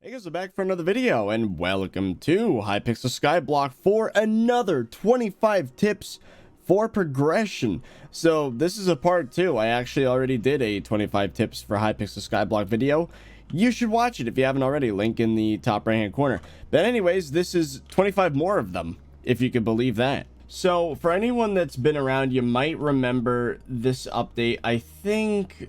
Hey guys, we're back for another video, and welcome to Hypixel SkyBlock for another 25 tips for progression. So this is a part 2. I actually already did a 25 tips for Hypixel SkyBlock video. You should watch it if you haven't already, link in the top right hand corner. But anyways, this is 25 more of them, if you could believe that. So for anyone that's been around, you might remember this update. I think...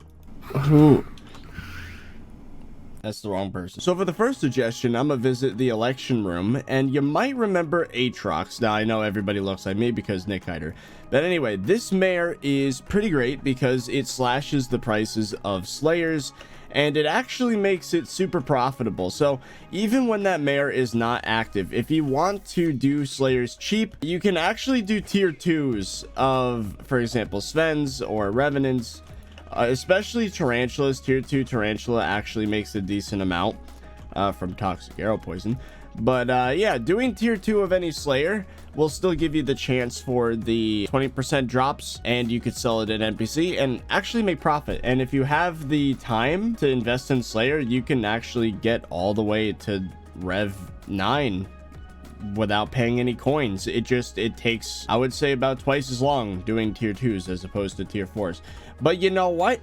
That's the wrong person. So for the first suggestion, I'm gonna visit the election room, and you might remember Aatrox. Now, I know everybody looks like me because Nick Hyder. But anyway, this mare is pretty great because it slashes the prices of Slayers, and it actually makes it super profitable. So even when that mare is not active, if you want to do Slayers cheap, you can actually do tier 2s of, for example, Svens or Revenants. Especially tarantulas. Tier 2 tarantula actually makes a decent amount from toxic arrow poison. But yeah, doing tier 2 of any slayer will still give you the chance for the 20% drops, and you could sell it at NPC and actually make profit. And if you have the time to invest in slayer, you can actually get all the way to rev 9 without paying any coins. It takes, I would say, about twice as long doing tier 2s as opposed to tier 4s. But you know what?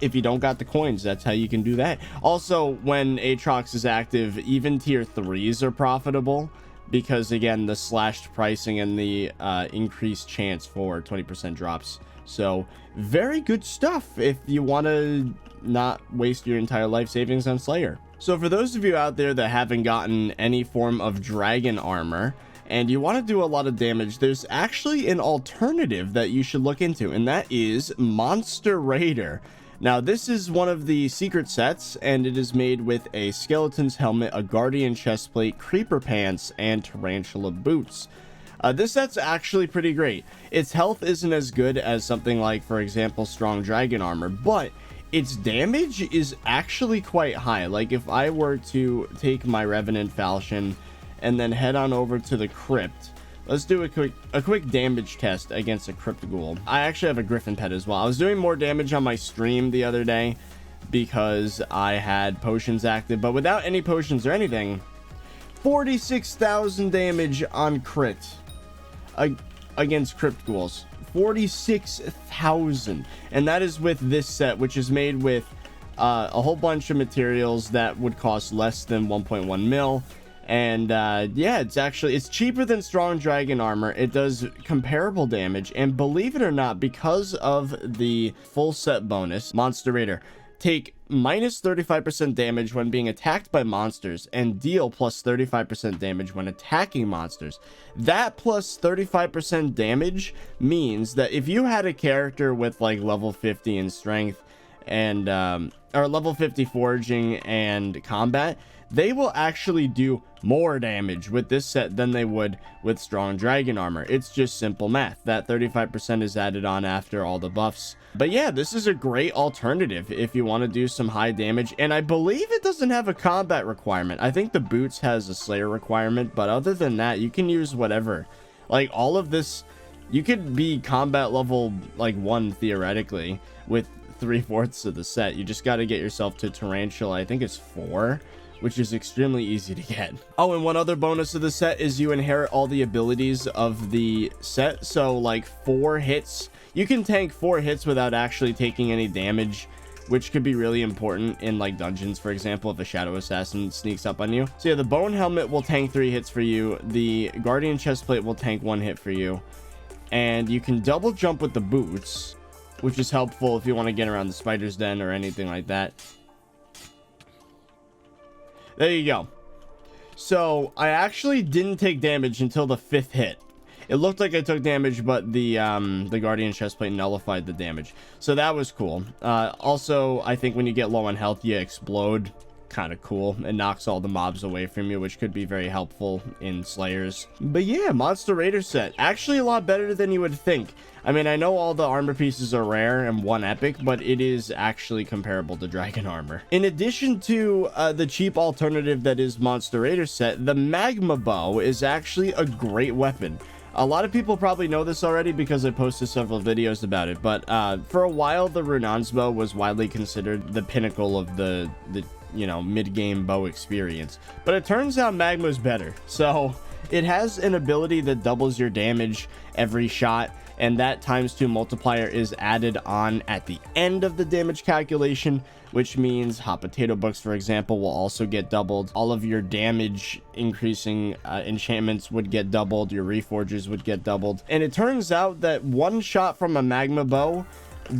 If you don't got the coins, that's how you can do that. Also, when Aatrox is active, even tier 3s are profitable because, again, the slashed pricing and the increased chance for 20% drops. So very good stuff if you want to not waste your entire life savings on Slayer. So for those of you out there that haven't gotten any form of dragon armor and you want to do a lot of damage, there's actually an alternative that you should look into, and that is Monster Raider. Now, this is one of the secret sets, and it is made with a skeleton's helmet, a guardian chestplate, creeper pants, and tarantula boots. This set's actually pretty great. Its health isn't as good as something like, for example, strong dragon armor, but its damage is actually quite high. Like, if I were to take my Revenant Falchion and then head on over to the crypt, let's do a quick damage test against a crypt ghoul. I actually have a griffin pet as well. I was doing more damage on my stream the other day because I had potions active, but without any potions or anything, 46,000 damage on crit against crypt ghouls. 46,000, and that is with this set, which is made with a whole bunch of materials that would cost less than 1.1 mil. And yeah, it's cheaper than strong dragon armor. It does comparable damage, and believe it or not, because of the full set bonus, Monster Raider take minus 35% damage when being attacked by monsters and deal plus 35% damage when attacking monsters. That plus 35% damage means that if you had a character with like level 50 in strength and or level 50 foraging and combat, they will actually do more damage with this set than they would with strong dragon armor. It's just simple math. That 35% is added on after all the buffs. But yeah, this is a great alternative if you want to do some high damage, and I believe it doesn't have a combat requirement. I think the boots has a slayer requirement, but other than that, you can use whatever. Like, all of this, you could be combat level like 1 theoretically with 3/4 of the set. You just got to get yourself to tarantula, I think it's 4, which is extremely easy to get. Oh, and one other bonus of the set is you inherit all the abilities of the set. So like 4 hits, you can tank 4 hits without actually taking any damage, which could be really important in like dungeons, for example, if a shadow assassin sneaks up on you. So yeah, the bone helmet will tank 3 hits for you. The guardian chestplate will tank 1 hit for you. And you can double jump with the boots, which is helpful if you want to get around the spider's den or anything like that. There you go. So I actually didn't take damage until the 5th hit. It looked like I took damage, but the guardian chestplate nullified the damage, so that was cool. Also, I think when you get low on health, you explode. Kind of cool. It knocks all the mobs away from you, which could be very helpful in Slayers. But yeah, Monster Raider set, actually a lot better than you would think. I mean, I know all the armor pieces are rare and 1 epic, but it is actually comparable to dragon armor. In addition to the cheap alternative that is Monster Raider set, the magma bow is actually a great weapon. A lot of people probably know this already because I posted several videos about it, but for a while the Runan's bow was widely considered the pinnacle of the you know, mid-game bow experience. But it turns out Magma's better. So it has an ability that doubles your damage every shot, and that ×2 multiplier is added on at the end of the damage calculation, which means hot potato books, for example, will also get doubled. All of your damage increasing enchantments would get doubled. Your reforges would get doubled. And it turns out that one shot from a magma bow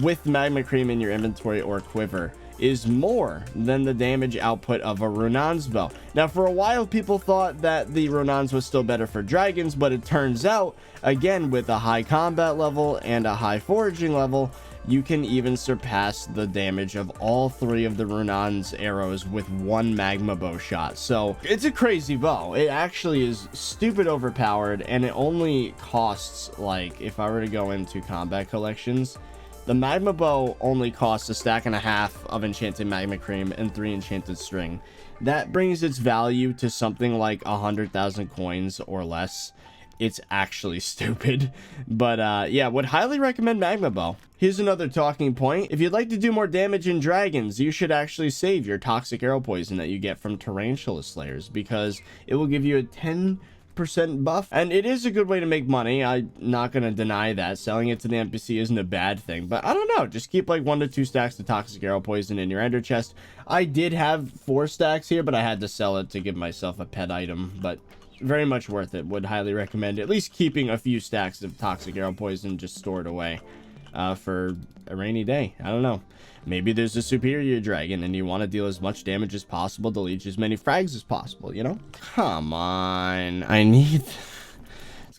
with magma cream in your inventory or quiver is more than the damage output of a Runan's bow. Now, for a while, people thought that the Runan's was still better for dragons, but it turns out, again, with a high combat level and a high foraging level, you can even surpass the damage of all 3 of the Runan's arrows with one magma bow shot. So it's a crazy bow. It actually is stupid overpowered, and it only costs, like, if I were to go into combat collections, the magma bow only costs 1.5 stacks of enchanted magma cream and 3 enchanted string. That brings its value to something like 100,000 coins or less. It's actually stupid, but yeah, would highly recommend magma bow. Here's another talking point. If you'd like to do more damage in dragons, you should actually save your toxic arrow poison that you get from tarantula slayers, because it will give you a 10% buff, and it is a good way to make money. I'm not gonna deny that selling it to the NPC isn't a bad thing, but I don't know, just keep like 1 to 2 stacks of toxic arrow poison in your ender chest. I did have 4 stacks here, but I had to sell it to give myself a pet item, but very much worth it. Would highly recommend at least keeping a few stacks of toxic arrow poison just stored away for a rainy day. I don't know, maybe there's a superior dragon and you want to deal as much damage as possible to leech as many frags as possible, you know? Come on, I need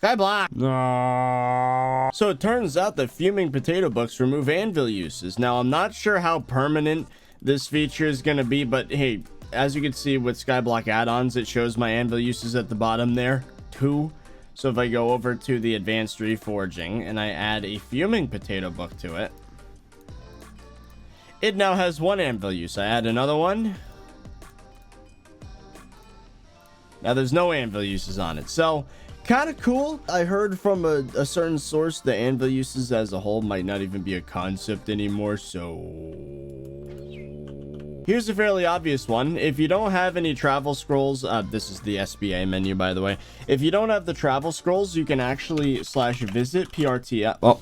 SkyBlock. No. So it turns out that fuming potato books remove anvil uses. Now, I'm not sure how permanent this feature is going to be, but hey, as you can see with SkyBlock add-ons, it shows my anvil uses at the bottom there, 2. So if I go over to the advanced reforging and I add a fuming potato book to it, it now has 1 anvil use. I add another one. Now there's no anvil uses on it. So kind of cool. I heard from a certain source that anvil uses as a whole might not even be a concept anymore. So here's a fairly obvious one. If you don't have any travel scrolls, this is the SBA menu, by the way. If you don't have the travel scrolls, you can actually /visit PRTL. Oh,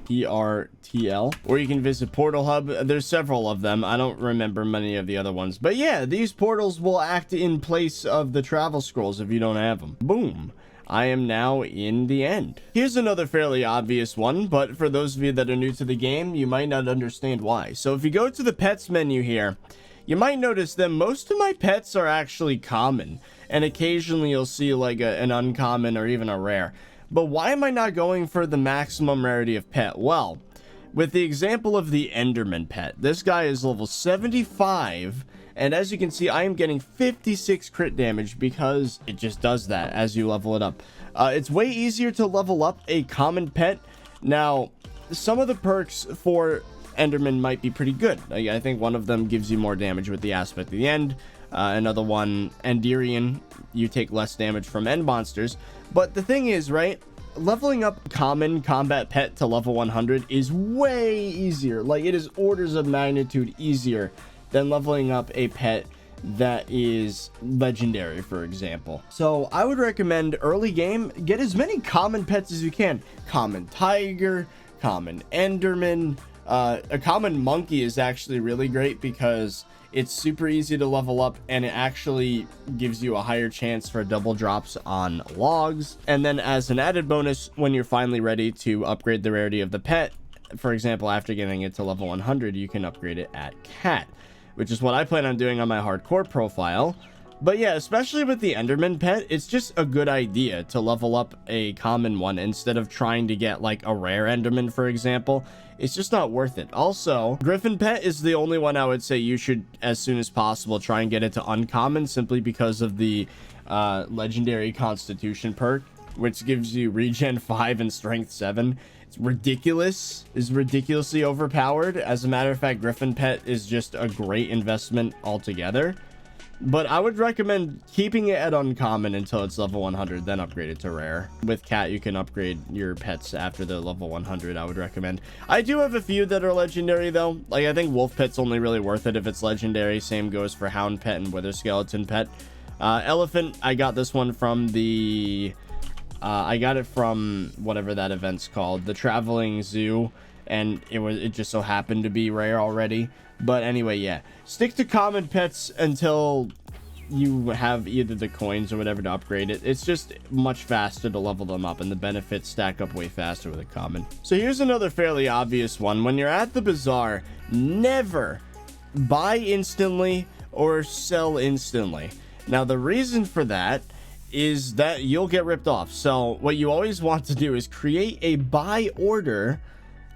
PRTL, or you can visit Portal Hub. There's several of them. I don't remember many of the other ones, but yeah, these portals will act in place of the travel scrolls if you don't have them. Boom. I am now in the end. Here's another fairly obvious one, but for those of you that are new to the game, you might not understand why. So if you go to the pets menu here, you might notice that most of my pets are actually common, and occasionally you'll see like an uncommon or even a rare. But why am I not going for the maximum rarity of pet? Well, with the example of the Enderman pet, this guy is level 75, and as you can see, I am getting 56 crit damage because it just does that as you level it up. It's way easier to level up a common pet. Now, some of the perks for Enderman might be pretty good. I think one of them gives you more damage with the aspect of the end. Another one, Enderian, you take less damage from end monsters. But the thing is, right, leveling up common combat pet to level 100 is way easier. Like, it is orders of magnitude easier than leveling up a pet that is legendary, for example. So I would recommend early game, get as many common pets as you can. Common tiger, common enderman. A common monkey is actually really great because it's super easy to level up, and it actually gives you a higher chance for double drops on logs. And then as an added bonus, when you're finally ready to upgrade the rarity of the pet, for example, after getting it to level 100, you can upgrade it at cat, which is what I plan on doing on my hardcore profile. But yeah, especially with the Enderman pet, it's just a good idea to level up a common one instead of trying to get like a rare Enderman, for example. It's just not worth it. Also, Griffin pet is the only one I would say you should, as soon as possible, try and get it to uncommon, simply because of the legendary constitution perk, which gives you regen 5 and strength 7. It's ridiculous. It's ridiculously overpowered. As a matter of fact, Griffin pet is just a great investment altogether. but I would recommend keeping it at uncommon until it's level 100, then upgrade it to rare. With cat, you can upgrade your pets after the level 100. I would recommend. I do have a few that are legendary though. Like I think wolf pet's only really worth it if it's legendary. Same goes for hound pet and wither skeleton pet. Elephant, I got this one from the I got it from whatever that event's called, the traveling zoo, and it just so happened to be rare already. But anyway, yeah, stick to common pets until you have either the coins or whatever to upgrade it. It's just much faster to level them up, and the benefits stack up way faster with a common. So here's another fairly obvious one. When you're at the bazaar, never buy instantly or sell instantly. Now the reason for that is that you'll get ripped off. So what you always want to do is create a buy order.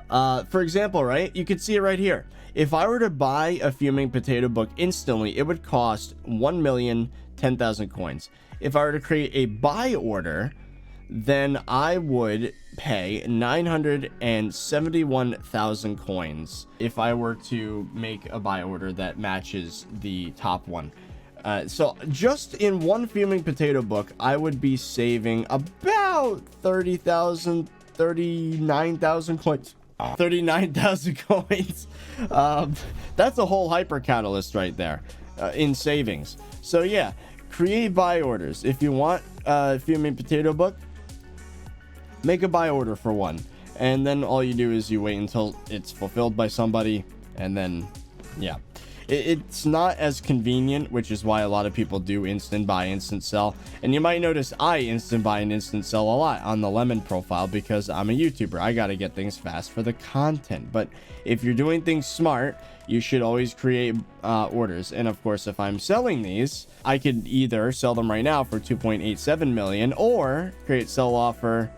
For example, right, you can see it right here. If I were to buy a fuming potato book instantly, it would cost 1,010,000 coins. If I were to create a buy order, then I would pay 971,000 coins if I were to make a buy order that matches the top one. So just in one fuming potato book, I would be saving about 39,000 coins. 39,000 coins. That's a whole hyper catalyst right there in savings. So yeah, create buy orders. If you want a fuming potato book, make a buy order for one, and then all you do is you wait until it's fulfilled by somebody, and then yeah, it's not as convenient, which is why a lot of people do instant buy, instant sell. And you might notice I instant buy and instant sell a lot on the lemon profile because I'm a YouTuber. I gotta get things fast for the content. But if you're doing things smart, you should always create orders. And of course, if I'm selling these, I could either sell them right now for 2.87 million or create sell offer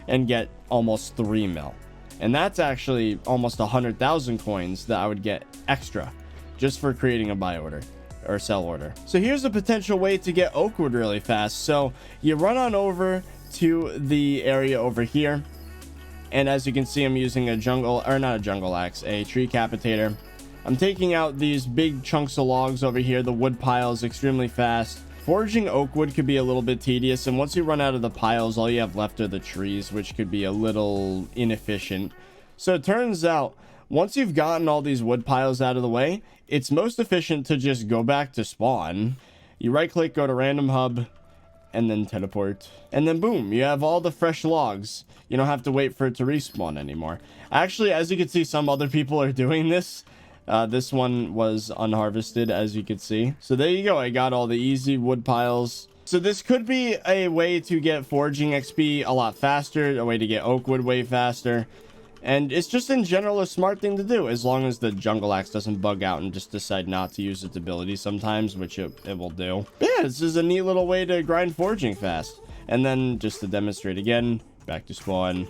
and get almost 3 mil. And that's actually almost 100,000 coins that I would get extra just for creating a buy order or sell order. So here's a potential way to get Oakwood really fast. So you run on over to the area over here, and as you can see, I'm using a jungle, or not a jungle axe, a tree capitator. I'm taking out these big chunks of logs over here. The wood pile is extremely fast. Foraging Oakwood could be a little bit tedious, and once you run out of the piles, all you have left are the trees, which could be a little inefficient. So it turns out, once you've gotten all these wood piles out of the way, it's most efficient to just go back to spawn. You right click, go to random hub, and then teleport. And then boom, you have all the fresh logs. You don't have to wait for it to respawn anymore. Actually, as you can see, some other people are doing this. This one was unharvested, as you can see. So there you go. I got all the easy wood piles. So this could be a way to get foraging XP a lot faster, a way to get Oakwood way faster. And it's just in general a smart thing to do, as long as the jungle axe doesn't bug out and just decide not to use its ability sometimes, which it will do. But yeah, this is a neat little way to grind foraging fast. And then just to demonstrate again, back to spawn.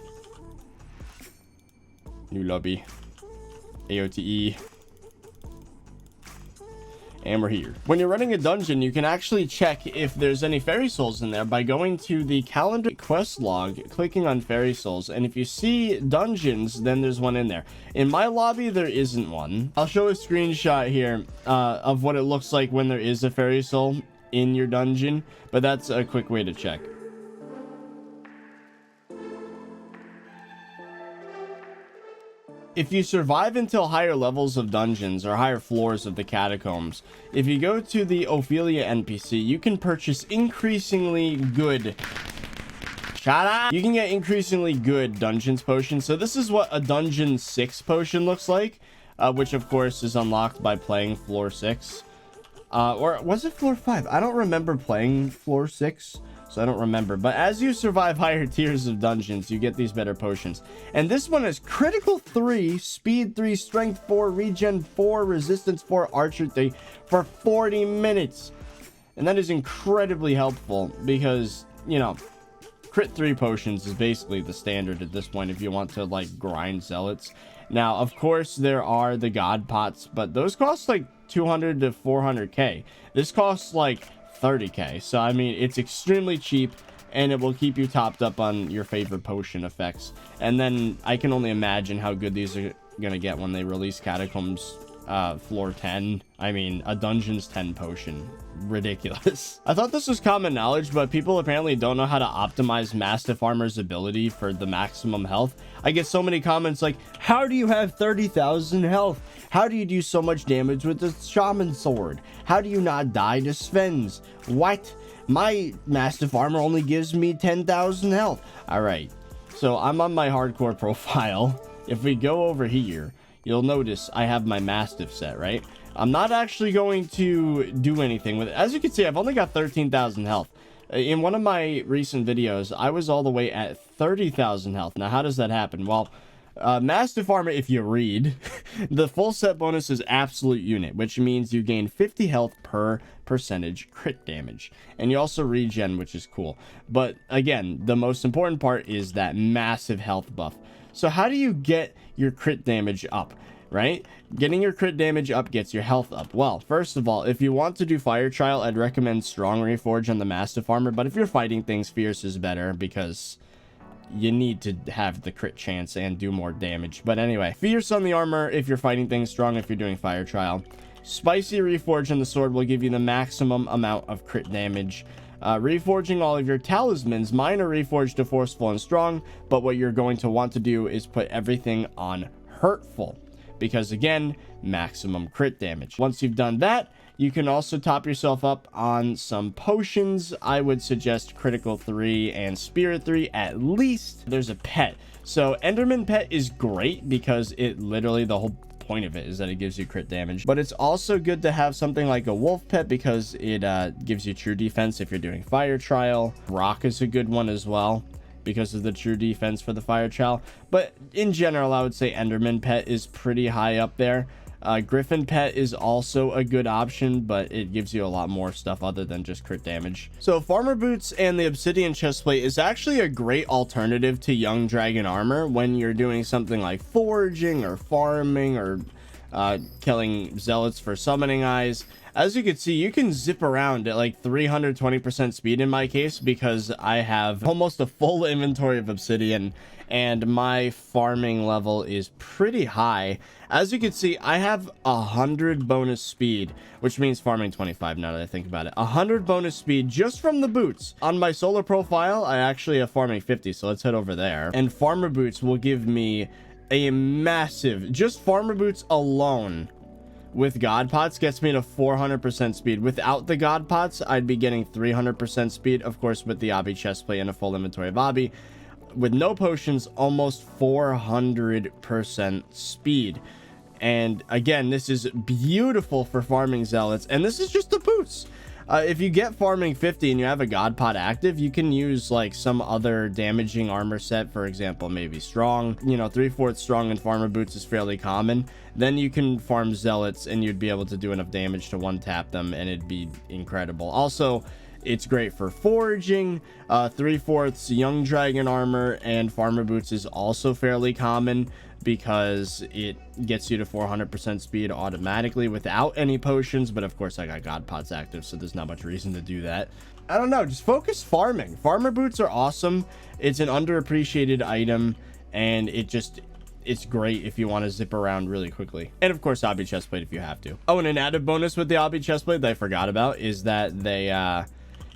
New lobby. AOTE. And we're here. When you're running a dungeon, you can actually check if there's any fairy souls in there by going to the calendar quest log, clicking on fairy souls, and if you see dungeons, then there's one in there. In my lobby, there isn't one. I'll show a screenshot here of what it looks like when there is a fairy soul in your dungeon, but that's a quick way to check. If you survive until higher levels of dungeons or higher floors of the catacombs, if you go to the Ophelia NPC, you can purchase increasingly good... Shut up! You can get increasingly good dungeons potions. So this is what a dungeon 6 potion looks like, which of course is unlocked by playing floor 6. Or was it floor 5? I don't remember playing floor 6. So I don't remember, but as you survive higher tiers of dungeons, you get these better potions. And this one is critical 3, speed 3, strength 4, regen 4, resistance 4, archer 3 for 40 minutes. And that is incredibly helpful because, you know, crit 3 potions is basically the standard at this point if you want to like grind zealots. Now, of course, there are the god pots, but those cost like 200 to 400k. This costs like 30k, so I mean it's extremely cheap, and it will keep you topped up on your favorite potion effects. And then I can only imagine how good these are gonna get when they release Catacombs floor 10. I mean, a dungeon's 10 potion. Ridiculous. I thought this was common knowledge, but people apparently don't know how to optimize Mastiff Armor's ability for the maximum health. I get so many comments like, how do you have 30,000 health? How do you do so much damage with the shaman sword? How do you not die to Svens? What? My Mastiff Armor only gives me 10,000 health. All right, so I'm on my hardcore profile. If we go over here, you'll notice I have my Mastiff set, right? I'm not actually going to do anything with it. As you can see, I've only got 13,000 health. In one of my recent videos, I was all the way at 30,000 health. Now, how does that happen? Well, Mastiff Armor, if you read, the full set bonus is absolute unit, which means you gain 50 health per percentage crit damage. And you also regen, which is cool. But again, the most important part is that massive health buff. So how do you get your crit damage up? Right? Getting your crit damage up gets your health up. Well, first of all, if you want to do fire trial, I'd recommend strong reforge on the Mastiff Armor, but if you're fighting things, fierce is better because you need to have the crit chance and do more damage. But anyway, fierce on the armor if you're fighting things, strong if you're doing fire trial. Spicy reforge on the sword will give you the maximum amount of crit damage. Reforging all of your talismans, mine are reforged to forceful and strong, but what you're going to want to do is put everything on hurtful, because again, maximum crit damage. Once you've done that, you can also top yourself up on some potions. I would suggest critical 3 and spirit 3 at least. There's a pet. So Enderman pet is great because it literally, the whole point of it is that it gives you crit damage, but it's also good to have something like a wolf pet because it gives you true defense if you're doing fire trial. Rock is a good one as well because of the true defense for the fire trial. But in general, I would say Enderman pet is pretty high up there. Griffin pet is also a good option, but it gives you a lot more stuff other than just crit damage. So farmer boots and the obsidian chestplate is actually a great alternative to young dragon armor when you're doing something like foraging or farming or killing zealots for summoning eyes. As you can see, you can zip around at like 320% speed in my case because I have almost a full inventory of obsidian and my farming level is pretty high. As you can see, I have 100 bonus speed, which means farming 25 now that I think about it. 100 bonus speed just from the boots. On my solar profile, I actually have farming 50, so let's head over there. And farmer boots will give me a massive, just farmer boots alone with god pots gets me to 400% speed. Without the god pots, I'd be getting 300% speed. Of course, with the obby chestplate and a full inventory of obby. With no potions, almost 400% speed. And again, this is beautiful for farming zealots, and this is just the boots. If you get farming 50 and you have a god pot active, you can use like some other damaging armor set, for example, maybe strong. You know, 3/4 strong and farmer boots is fairly common. Then you can farm zealots and you'd be able to do enough damage to one tap them and it'd be incredible. Also, it's great for foraging. 3/4 young dragon armor and farmer boots is also fairly common because it gets you to 400% speed automatically without any potions. But of course I got god pots active, so there's not much reason to do that. I don't know, just focus farming. Farmer boots are awesome. It's an underappreciated item and it's great if you want to zip around really quickly. And of course, obby chestplate if you have to. Oh, and an added bonus with the obby chestplate that I forgot about is that they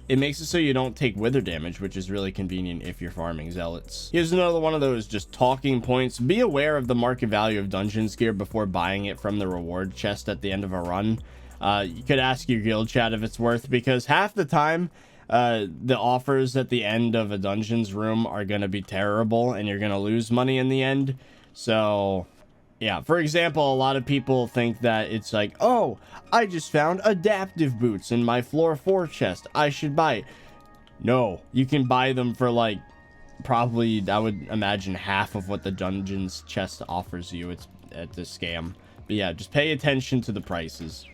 it makes it so you don't take wither damage, which is really convenient if you're farming zealots. Here's another one of those just talking points. Be aware of the market value of dungeons gear before buying it from the reward chest at the end of a run. You could ask your guild chat if it's worth, because half the time the offers at the end of a dungeons room are going to be terrible and you're going to lose money in the end. So yeah, for example, a lot of people think that it's like, oh, I just found adaptive boots in my floor 4 chest, I should buy it. No, you can buy them for like probably, I would imagine, half of what the dungeons chest offers you. It's at the scam. But yeah, just pay attention to the prices.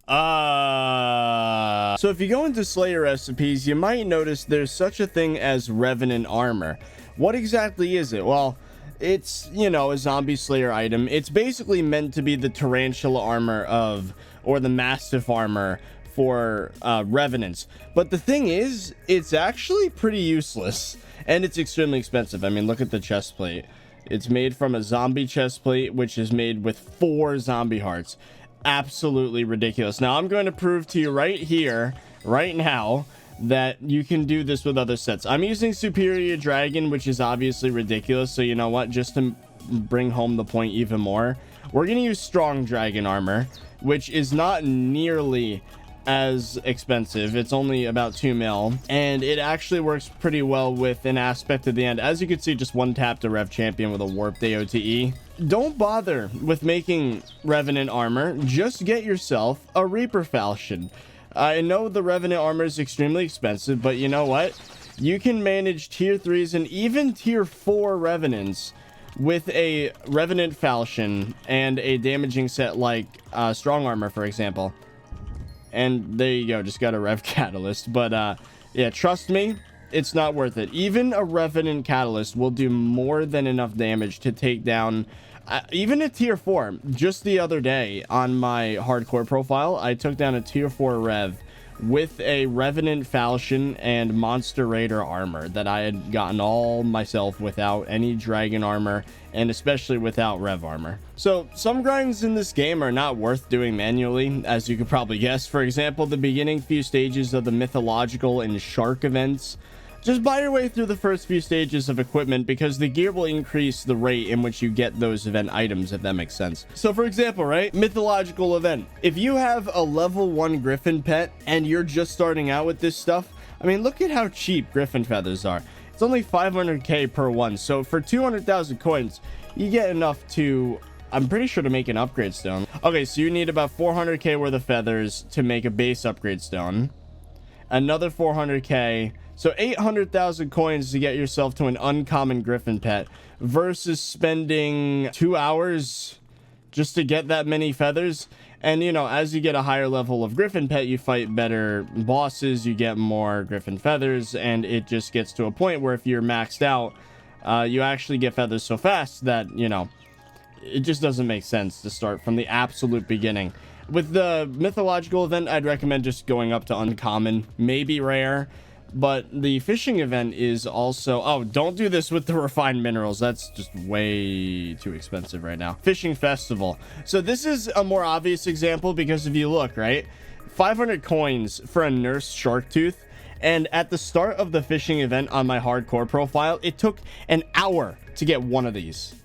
So if you go into Slayer recipes, you might notice there's such a thing as Revenant armor. What exactly is it? Well, it's, you know, a zombie slayer item. It's basically meant to be the tarantula armor of, or the mastiff armor for revenants. But the thing is, it's actually pretty useless and it's extremely expensive. I mean, look at the chest plate. It's made from a zombie chest plate, which is made with 4 zombie hearts. Absolutely ridiculous. Now, I'm going to prove to you right here, right now, that you can do this with other sets. I'm using Superior Dragon, which is obviously ridiculous. So you know what? Just to bring home the point even more, we're going to use Strong Dragon Armor, which is not nearly as expensive. It's only about 2 mil, and it actually works pretty well with an aspect at the end. As you can see, just one tap to rev champion with a warped AOTE. Don't bother with making Revenant armor. Just get yourself a Reaper Falchion. I know the Revenant armor is extremely expensive, but you know what? You can manage tier 3s and even tier 4 Revenants with a Revenant Falchion and a damaging set like Strong Armor, for example. And there you go, just got a Rev Catalyst. But yeah, trust me, it's not worth it. Even a Revenant Catalyst will do more than enough damage to take down even a tier 4. Just the other day on my hardcore profile, I took down a tier 4 Rev with a Revenant Falchion and Monster Raider armor that I had gotten all myself without any dragon armor, and especially without Rev armor. So some grinds in this game are not worth doing manually, as you could probably guess. For example, the beginning few stages of the mythological and shark events. Just buy your way through the first few stages of equipment, because the gear will increase the rate in which you get those event items, if that makes sense. So for example, right, mythological event, if you have a level 1 griffin pet and you're just starting out with this stuff, I mean, look at how cheap griffin feathers are. It's only 500k per one, so for 200,000 coins you get enough to, I'm pretty sure, to make an upgrade stone. Okay, so you need about 400k worth of feathers to make a base upgrade stone, another 400k, so 800,000 coins to get yourself to an uncommon griffin pet, versus spending 2 hours just to get that many feathers. And you know, as you get a higher level of griffin pet, you fight better bosses, you get more griffin feathers, and it just gets to a point where if you're maxed out, you actually get feathers so fast that, you know, it just doesn't make sense to start from the absolute beginning. With the mythological event, I'd recommend just going up to uncommon, maybe rare. But the fishing event is also, oh, don't do this with the refined minerals. That's just way too expensive right now. Fishing festival. So this is a more obvious example, because if you look, right, 500 coins for a nurse shark tooth. And at the start of the fishing event on my hardcore profile, it took an hour to get one of these.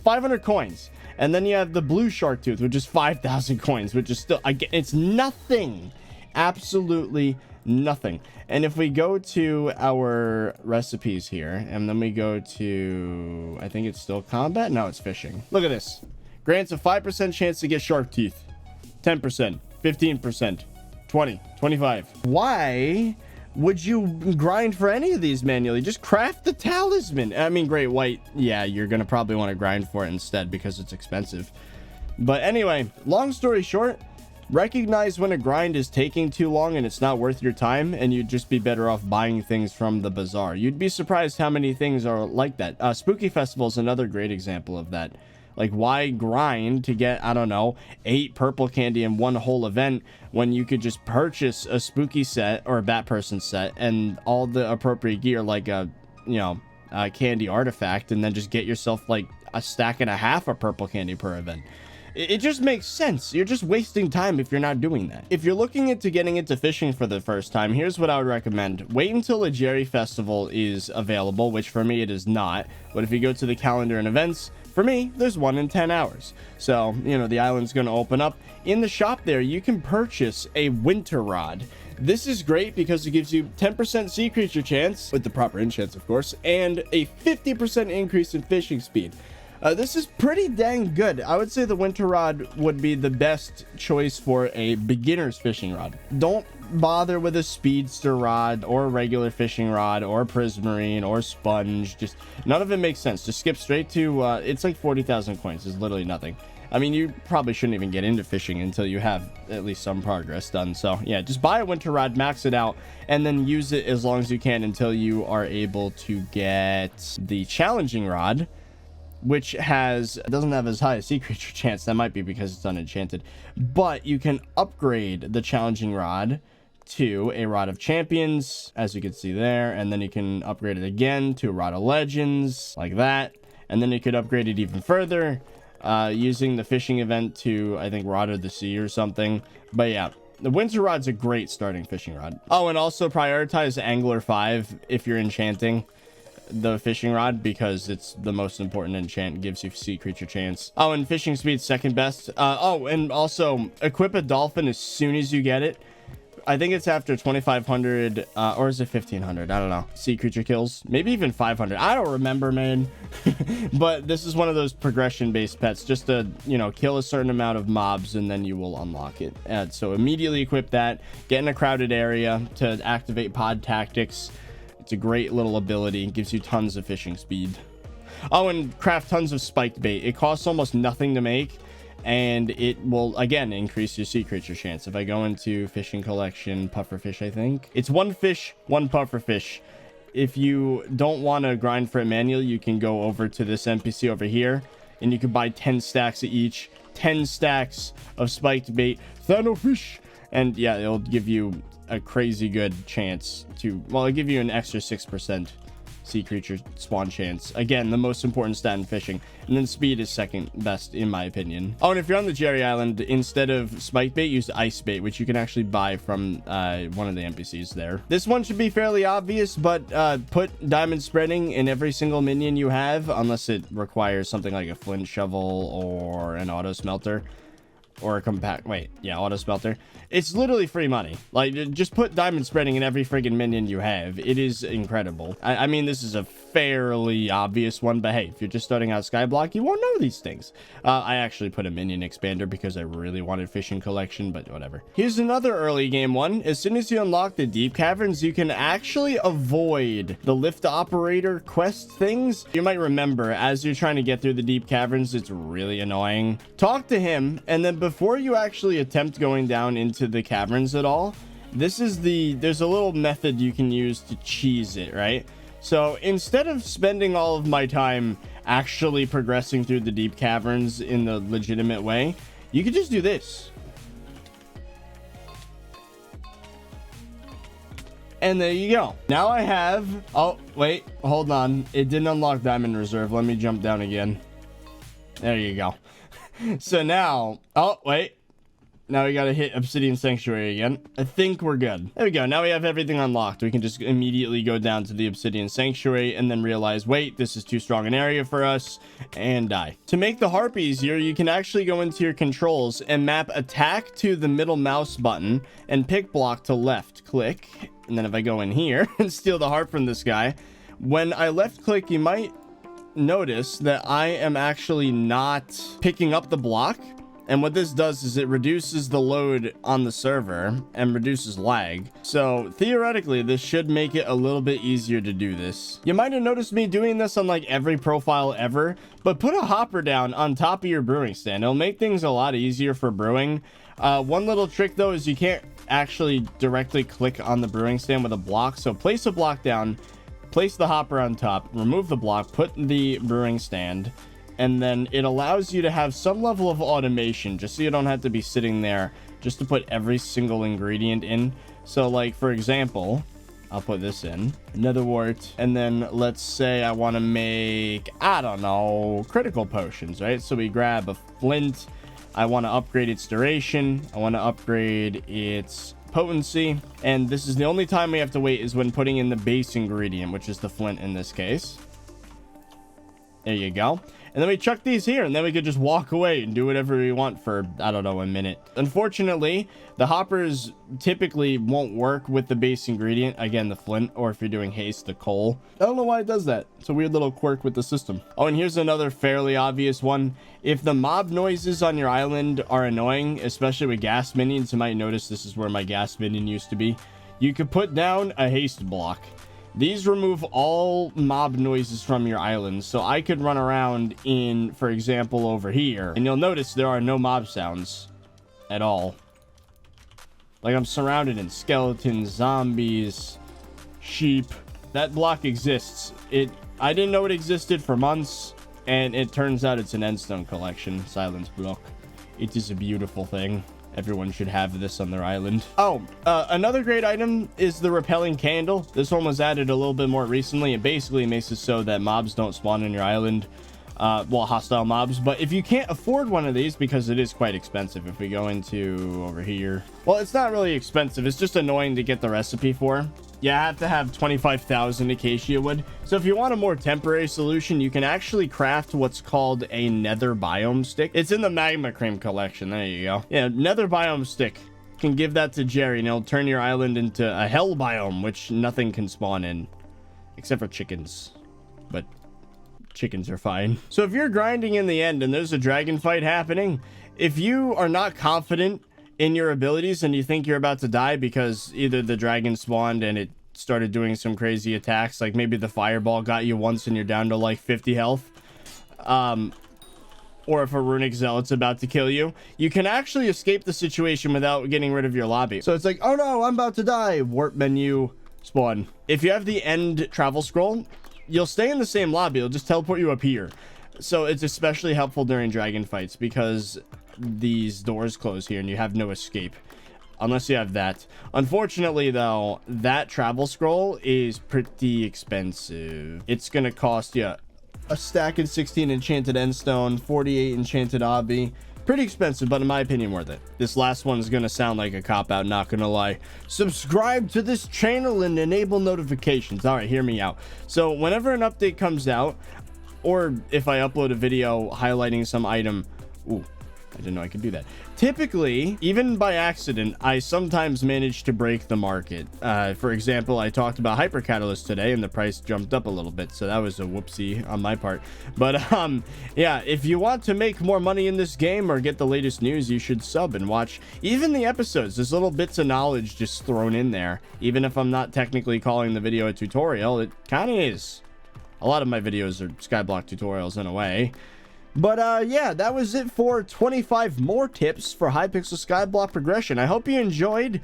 500 coins. And then you have the blue shark tooth, which is 5,000 coins, which is still, again, it's nothing. Absolutely nothing. And if we go to our recipes here, and then we go to, I think it's still combat. No, it's fishing. Look at this. Grants a 5% chance to get shark teeth, 10%, 15%, 20, 25. Why would you grind for any of these manually? Just craft the talisman. I mean, great white, yeah, you're gonna probably want to grind for it instead because it's expensive. But anyway, long story short, recognize when a grind is taking too long and it's not worth your time, and you'd just be better off buying things from the bazaar. You'd be surprised how many things are like that. Spooky Festival is another great example of that. Like, why grind to get, I don't know, 8 purple candy in one whole event when you could just purchase a spooky set or a bat person set and all the appropriate gear, like a, you know, a candy artifact, and then just get yourself like a stack and a half of purple candy per event. It just makes sense. You're just wasting time if you're not doing that. If you're looking into getting into fishing for the first time, here's what I would recommend. Wait until a Jerry Festival is available, which for me it is not. But if you go to the calendar and events, for me, there's one in 10 hours. So, you know, the island's going to open up. In the shop there, you can purchase a winter rod. This is great because it gives you 10% sea creature chance, with the proper enchants, of course, and a 50% increase in fishing speed. This is pretty dang good. I would say the winter rod would be the best choice for a beginner's fishing rod. Don't bother with a speedster rod or a regular fishing rod or prismarine or sponge. Just none of it makes sense. Just skip straight to it's like 40,000 coins. It's literally nothing. I mean, you probably shouldn't even get into fishing until you have at least some progress done. So yeah, just buy a winter rod, max it out, and then use it as long as you can until you are able to get the challenging rod, which doesn't have as high a sea creature chance. That might be because it's unenchanted, but you can upgrade the challenging rod to a Rod of Champions, as you can see there, and then you can upgrade it again to a Rod of Legends, like that. And then you could upgrade it even further using the fishing event to, I think, Rod of the Sea or something. But yeah, the Winter Rod's a great starting fishing rod. Oh, and also prioritize Angler 5 if you're enchanting the fishing rod, because it's the most important enchant, gives you sea creature chance. Oh, and fishing speed second best. Oh, and also equip a dolphin as soon as you get it. I think it's after 2,500 or is it 1,500? I don't know. Sea creature kills, maybe even 500. I don't remember, man. But this is one of those progression based pets, just to, you know, kill a certain amount of mobs and then you will unlock it. So immediately equip that, get in a crowded area to activate pod tactics. It's a great little ability. It gives you tons of fishing speed. Oh, and craft tons of spiked bait. It costs almost nothing to make, and it will, again, increase your sea creature chance. If I go into fishing collection, pufferfish, I think. It's one fish, one pufferfish. If you don't want to grind for it manually, you can go over to this NPC over here, and you can buy 10 stacks of each. 10 stacks of spiked bait. Thanofish! And yeah, it'll give you a crazy good chance to, well, it'll give you an extra 6% sea creature spawn chance. Again, the most important stat in fishing. And then speed is second best in my opinion. Oh, and if you're on the Jerry Island, instead of spike bait, use ice bait, which you can actually buy from one of the NPCs there. This one should be fairly obvious, but put diamond spreading in every single minion you have, unless it requires something like a flint shovel or an auto smelter. Or a compact, wait, yeah, auto smelter. It's literally free money. Like, just put diamond spreading in every friggin' minion you have. It is incredible. I mean, this is a fairly obvious one, but hey, if you're just starting out SkyBlock, you won't know these things. I actually put a minion expander because I really wanted fishing collection, but whatever. Here's another early game one. As soon as you unlock the deep caverns, you can actually avoid the lift operator quest things. You might remember, as you're trying to get through the deep caverns, it's really annoying. Talk to him, and then before you actually attempt going down into the caverns at all, there's a little method you can use to cheese it, right? So instead of spending all of my time actually progressing through the deep caverns in the legitimate way, you could just do this. And there you go. Now I have, oh wait, hold on, it didn't unlock diamond reserve. Let me jump down again. There you go. So now, oh wait, now we gotta hit Obsidian Sanctuary again. I think we're good. There we go. Now we have everything unlocked. We can just immediately go down to the Obsidian Sanctuary and then realize, wait, this is too strong an area for us, and die. To make the Harp easier, you can actually go into your controls and map attack to the middle mouse button and pick block to left click. And then if I go in here and steal the Harp from this guy, when I left click, you might notice that I am actually not picking up the block. And what this does is it reduces the load on the server and reduces lag. So theoretically, this should make it a little bit easier to do this. You might have noticed me doing this on like every profile ever, but put a hopper down on top of your brewing stand. It'll make things a lot easier for brewing. One little trick though is you can't actually directly click on the brewing stand with a block. So place a block down, place the hopper on top, remove the block, put the brewing stand, and then it allows you to have some level of automation, just so you don't have to be sitting there just to put every single ingredient in. So like, for example, I'll put this in, nether wart, and then let's say I want to make, I don't know, critical potions, right? So we grab a flint. I want to upgrade its duration. I want to upgrade its potency, and this is the only time we have to wait is when putting in the base ingredient, which is the flint in this case. There you go. And then we chuck these here, and then we could just walk away and do whatever we want for, I don't know, a minute. Unfortunately, the hoppers typically won't work with the base ingredient. Again, the flint, or if you're doing haste, the coal. I don't know why it does that. It's a weird little quirk with the system. Oh, and here's another fairly obvious one. If the mob noises on your island are annoying, especially with gas minions, you might notice this is where my gas minion used to be. You could put down a haste block. These remove all mob noises from your island. So I could run around in, for example, over here, and you'll notice there are no mob sounds at all. Like, I'm surrounded in skeletons, zombies, sheep. That block exists. I didn't know it existed for months, and it turns out it's an endstone collection silence block. It is a beautiful thing. Everyone should have this on their island. Oh, another great item is the repelling candle. This one was added a little bit more recently. It basically makes it so that mobs don't spawn on your island. well, hostile mobs. But if you can't afford one of these, because it is quite expensive, if we go into over here, well, it's not really expensive, it's just annoying to get the recipe for. You have to have 25,000 acacia wood. So if you want a more temporary solution, you can actually craft what's called a nether biome stick. It's in the magma cream collection. There you go. Yeah, nether biome stick. You can give that to Jerry and it'll turn your island into a hell biome, which nothing can spawn in except for chickens. But chickens are fine. So if you're grinding in the end and there's a dragon fight happening, if you are not confident in your abilities and you think you're about to die because either the dragon spawned and it started doing some crazy attacks, like maybe the fireball got you once and you're down to like 50 health, or if a runic zealot's about to kill you, you can actually escape the situation without getting rid of your lobby. So it's like, oh no, I'm about to die, warp menu, spawn. If you have the end travel scroll, you'll stay in the same lobby, it'll just teleport you up here. So it's especially helpful during dragon fights because these doors close here and you have no escape unless you have that. Unfortunately though, that travel scroll is pretty expensive. It's gonna cost you a stack of 16 enchanted endstone, 48 enchanted obby. Pretty expensive, but in my opinion worth it. This last one is gonna sound like a cop-out, not gonna lie. Subscribe to this channel and enable notifications. All right, hear me out. So whenever an update comes out, or if I upload a video highlighting some item, ooh, I didn't know I could do that. Typically, even by accident, I sometimes manage to break the market. For example, I talked about Hyper Catalyst today and the price jumped up a little bit. So that was a whoopsie on my part. But yeah, if you want to make more money in this game or get the latest news, you should sub and watch even the episodes. There's little bits of knowledge just thrown in there. Even if I'm not technically calling the video a tutorial, it kind of is. A lot of my videos are SkyBlock tutorials in a way. But yeah, that was it for 25 more tips for Hypixel SkyBlock progression. I hope you enjoyed.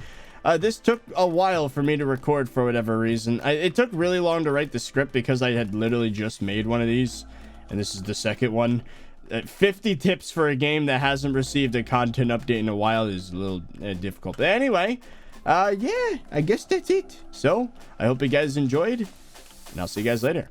This took a while for me to record for whatever reason. It took really long to write the script because I had literally just made one of these. And this is the second one. 50 tips for a game that hasn't received a content update in a while is a little difficult. But anyway, yeah, I guess that's it. So, I hope you guys enjoyed. And I'll see you guys later.